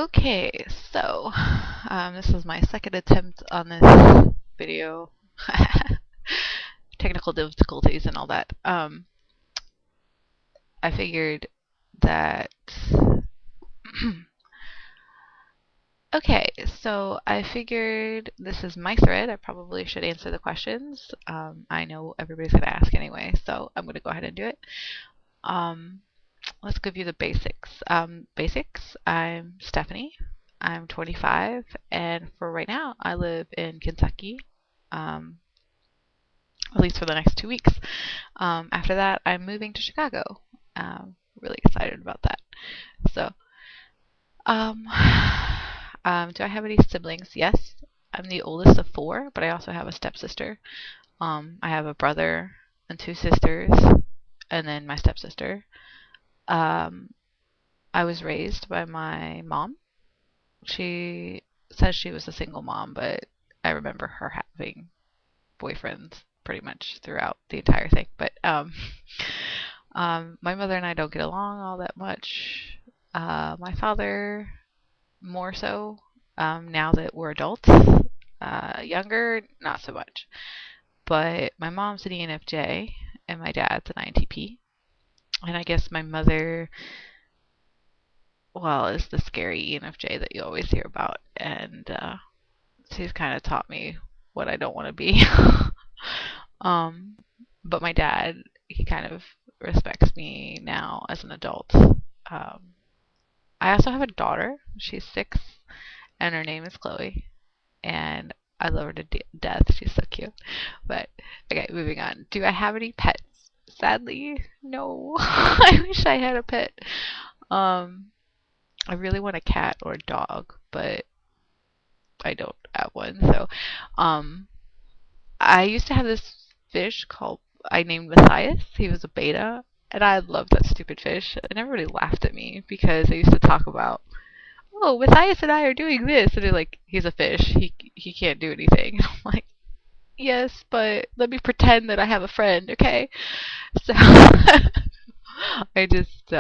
Okay, so this is my second attempt on this video. Technical difficulties and all that. I figured that. Okay, so I figured this is my thread. I probably should answer the questions. I know everybody's going to ask anyway, so I'm going to go ahead and do it. Um, let's give you the basics. Basics. I'm Stephanie. I'm 25, and for right now, I live in Kentucky, um, at least for the next 2 weeks. After that, I'm moving to Chicago. Really excited about that. So, um, do I have any siblings? Yes. I'm the oldest of four, but I also have a stepsister. I have a brother and two sisters, and then my stepsister. Um, I was raised by my mom. She says she was a single mom, but I remember her having boyfriends pretty much throughout the entire thing. But my mother and I don't get along all that much. My father more so, now that we're adults. Younger, not so much. But my mom's an ENFJ and my dad's an INTP. And I guess my mother, well, is the scary ENFJ that you always hear about. And she's kind of taught me what I don't want to be. um, but my dad, he kind of respects me now as an adult. I also have a daughter. She's 6, and her name is Chloe. And I love her to death. She's so cute. But okay, moving on. Do I have any pets? Sadly, no. I wish I had a pet. Um, I really want a cat or a dog, but I don't have one. So, um, I used to have this fish called I named Matthias. He was a beta, and I loved that stupid fish. And everybody laughed at me because I used to talk about, oh, Matthias and I are doing this, and they're like, he's a fish. He can't do anything. I'm like, yes, but let me pretend that I have a friend, okay? So I just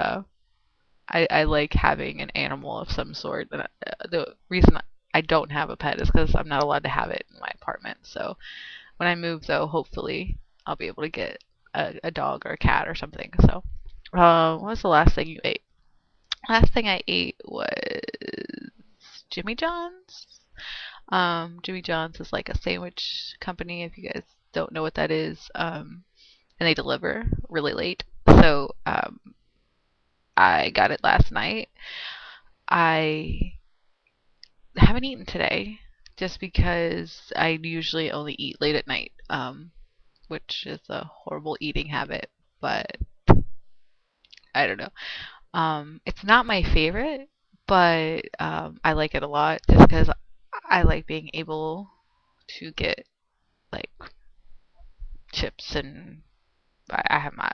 I like having an animal of some sort. And the reason I don't have a pet is because I'm not allowed to have it in my apartment. So when I move, though, hopefully I'll be able to get a dog or a cat or something. So, what was the last thing you ate? Last thing I ate was Jimmy John's. Jimmy John's is like a sandwich company, if you guys don't know what that is. And they deliver really late. So, I got it last night. I haven't eaten today just because I usually only eat late at night, which is a horrible eating habit, but I don't know. It's not my favorite, but I like it a lot just because I like being able to get like chips, and I have my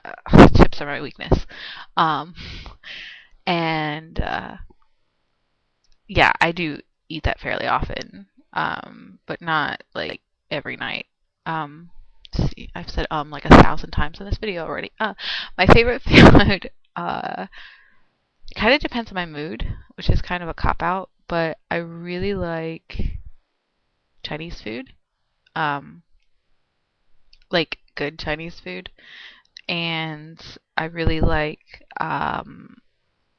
chips are my weakness. Um, and yeah, I do eat that fairly often, but not like every night. Let's see, I've said like 1,000 times in this video already. My favorite food, it kind of depends on my mood, which is kind of a cop out, but I really like Chinese food, um, like good Chinese food, and I really like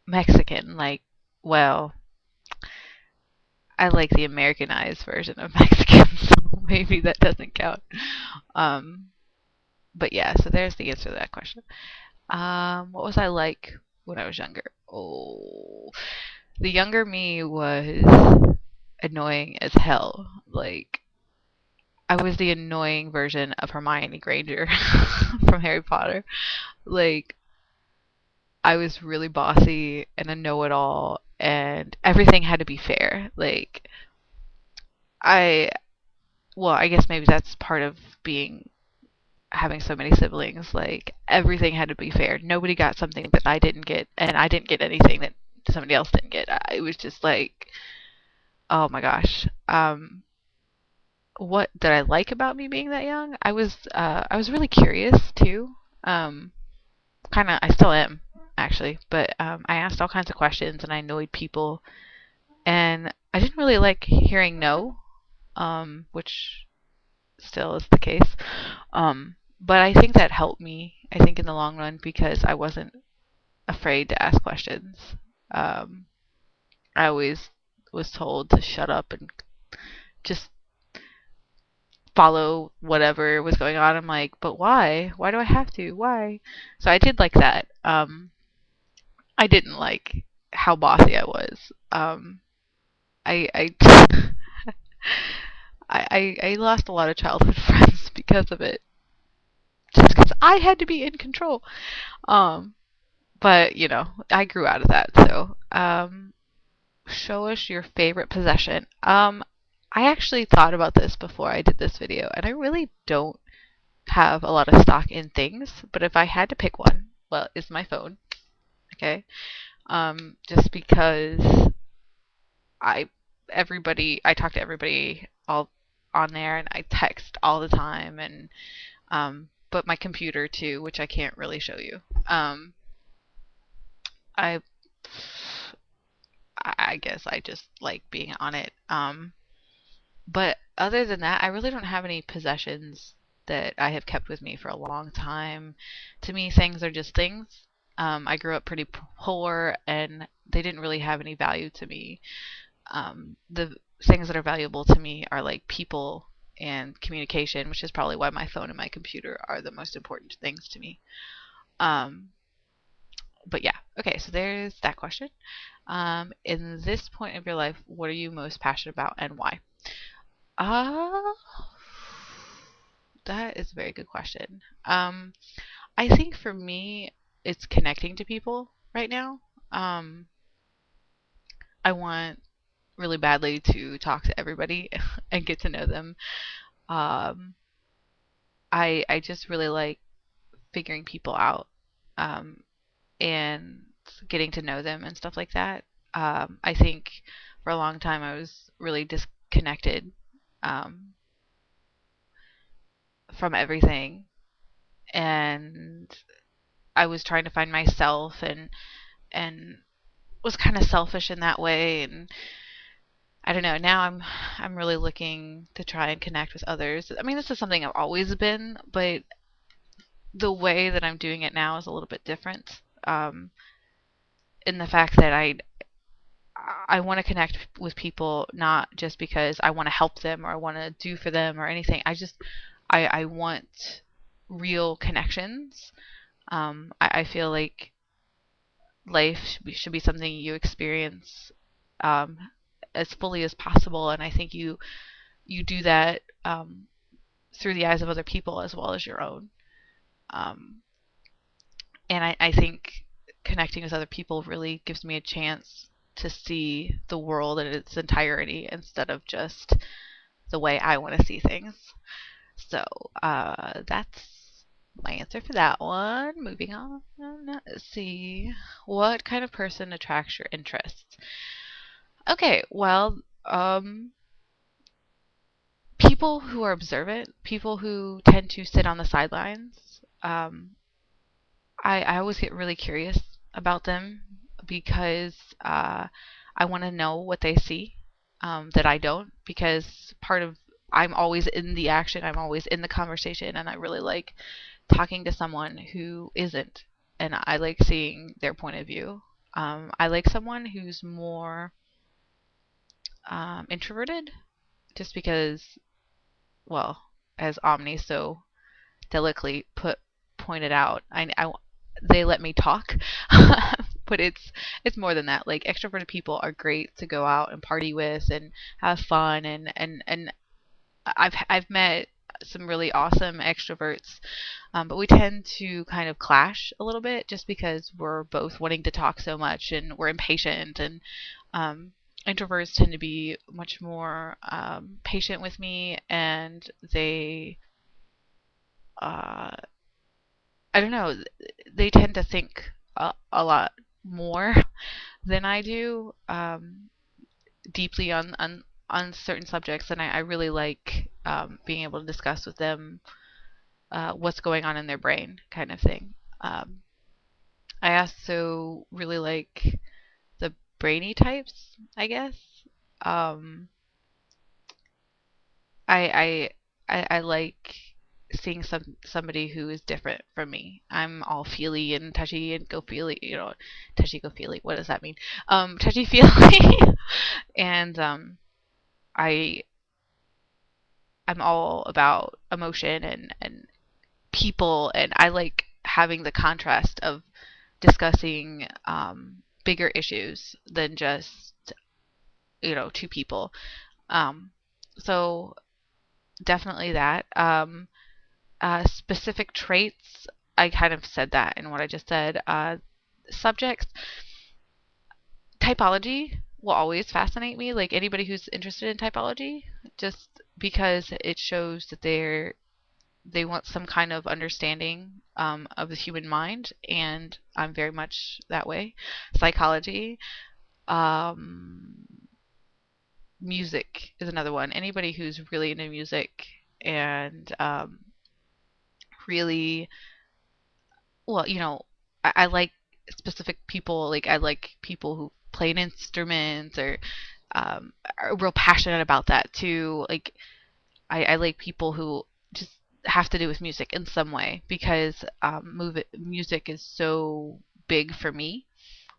Mexican, like, well, I like the Americanized version of Mexican, so maybe that doesn't count. Um, but yeah, so there's the answer to that question. What was I like when I was younger? Oh, the younger me was annoying as hell. Like, I was the annoying version of Hermione Granger from Harry Potter. Like, I was really bossy and a know-it-all, and everything had to be fair. Like, I, well, I guess maybe that's part of being having so many siblings. Like, everything had to be fair. Nobody got something that I didn't get, and I didn't get anything that somebody else didn't get. It was just like, oh my gosh. What did I like about me being that young? I was really curious too. Kind of, I still am actually, but I asked all kinds of questions and I annoyed people, And I didn't really like hearing no, which still is the case. But I think that helped me, I think, in the long run because I wasn't afraid to ask questions. Um, I always was told to shut up and just follow whatever was going on. I'm like, but why? Why do I have to? Why? So I did like that. I didn't like how bossy I was. I I lost a lot of childhood friends because of it, just because I had to be in control. Um, but I grew out of that. So, show us your favorite possession. I actually thought about this before I did this video, and I really don't have a lot of stock in things. But if I had to pick one, well, it's my phone. Okay. Just because I I talk to everybody all on there, and I text all the time, and but my computer too, which I can't really show you. I I guess I just like being on it. But other than that, I really don't have any possessions that I have kept with me for a long time. To me, things are just things. I grew up pretty poor, and they didn't really have any value to me. The things that are valuable to me are like people and communication, which is probably why my phone and my computer are the most important things to me. Um, but yeah, okay, so there's that question. In this point of your life, what are you most passionate about and why? Uh, that is a very good question. I think for me, it's connecting to people right now. Um, I want really badly to talk to everybody and get to know them. Um, I just really like figuring people out, um, and getting to know them and stuff like that. I think for a long time I was really disconnected, um, from everything, and I was trying to find myself, and was kind of selfish in that way. And I don't know. Now I'm really looking to try and connect with others. I mean, this is something I've always been, but the way that I'm doing it now is a little bit different. In the fact that I want to connect with people not just because I want to help them or I want to do for them or anything. I want real connections. I feel like life should be something you experience, um, as fully as possible, and I think you do that, through the eyes of other people as well as your own. Um, and I think connecting with other people really gives me a chance to see the world in its entirety instead of just the way I want to see things. So, that's my answer for that one. Moving on. Let's see. What kind of person attracts your interests? Okay, well, people who are observant, people who tend to sit on the sidelines. I always get really curious about them because, I want to know what they see, that I don't, because part of I'm always in the action, I'm always in the conversation, and I really like talking to someone who isn't, and I like seeing their point of view. I like someone who's more, introverted, just because, well, as Omni so delicately pointed out, they let me talk, but it's more than that. Like, extroverted people are great to go out and party with and have fun, and I've met some really awesome extroverts, but we tend to kind of clash a little bit just because we're both wanting to talk so much and we're impatient, and, introverts tend to be much more, patient with me, and they, uh, I don't know, they tend to think a lot more than I do, deeply on certain subjects, and I really like, being able to discuss with them, what's going on in their brain, kind of thing. Um, I also really like the brainy types, I guess. Um, I I like seeing somebody who is different from me. I'm all feely and touchy and go feely, touchy go feely. What does that mean? Touchy feely, and I I'm all about emotion and people, and I like having the contrast of discussing bigger issues than just two people. Um, so definitely that. Specific traits, I kind of said that in what I just said. Subjects, typology will always fascinate me. Like anybody who's interested in typology, just because it shows that they want some kind of understanding of the human mind, and I'm very much that way. Psychology, um, music is another one. Anybody who's really into music and really, well, I like specific people. Like I like people who play an instrument or are real passionate about that too. Like I like people who just have to do with music in some way because music is so big for me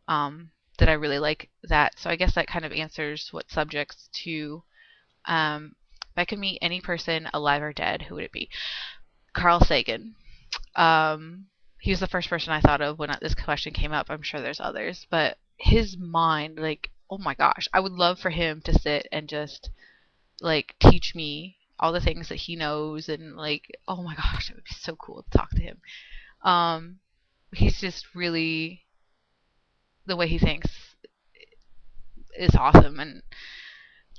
that I really like that. So I guess that kind of answers what subjects to. If I could meet any person, alive or dead, who would it be? Carl Sagan. He was the first person I thought of when this question came up. I'm sure there's others, but his mind, like, oh my gosh, I would love for him to sit and just like teach me all the things that he knows, and like, oh my gosh, it would be so cool to talk to him. Um, he's just really, the way he thinks is awesome, and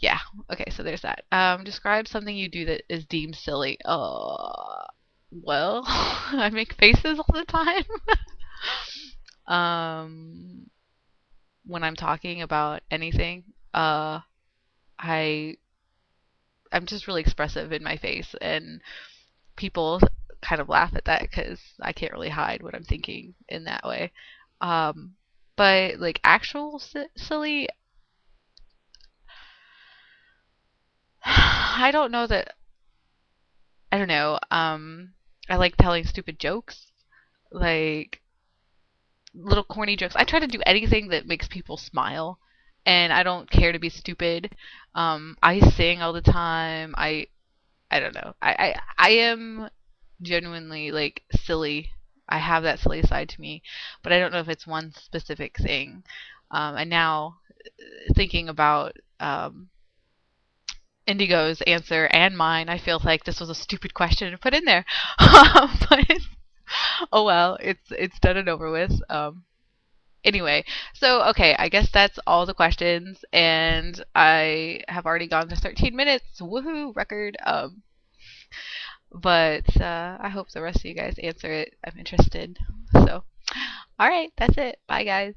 yeah. Okay, so there's that. Describe something you do that is deemed silly. Well, I make faces all the time. um, when I'm talking about anything, I I'm just really expressive in my face, and people kind of laugh at that because I can't really hide what I'm thinking in that way. Um, but like actual silly, I don't know that. I don't know. I like telling stupid jokes, like little corny jokes. I try to do anything that makes people smile, and I don't care to be stupid. I sing all the time. I don't know. I am genuinely like silly. I have that silly side to me, but I don't know if it's one specific thing. And now thinking about Indigo's answer and mine, I feel like this was a stupid question to put in there. But oh well, it's done and over with. Anyway, so okay, I guess that's all the questions, and I have already gone to 13 minutes. Woohoo, record. But I hope the rest of you guys answer it. I'm interested. So, all right, that's it. Bye, guys.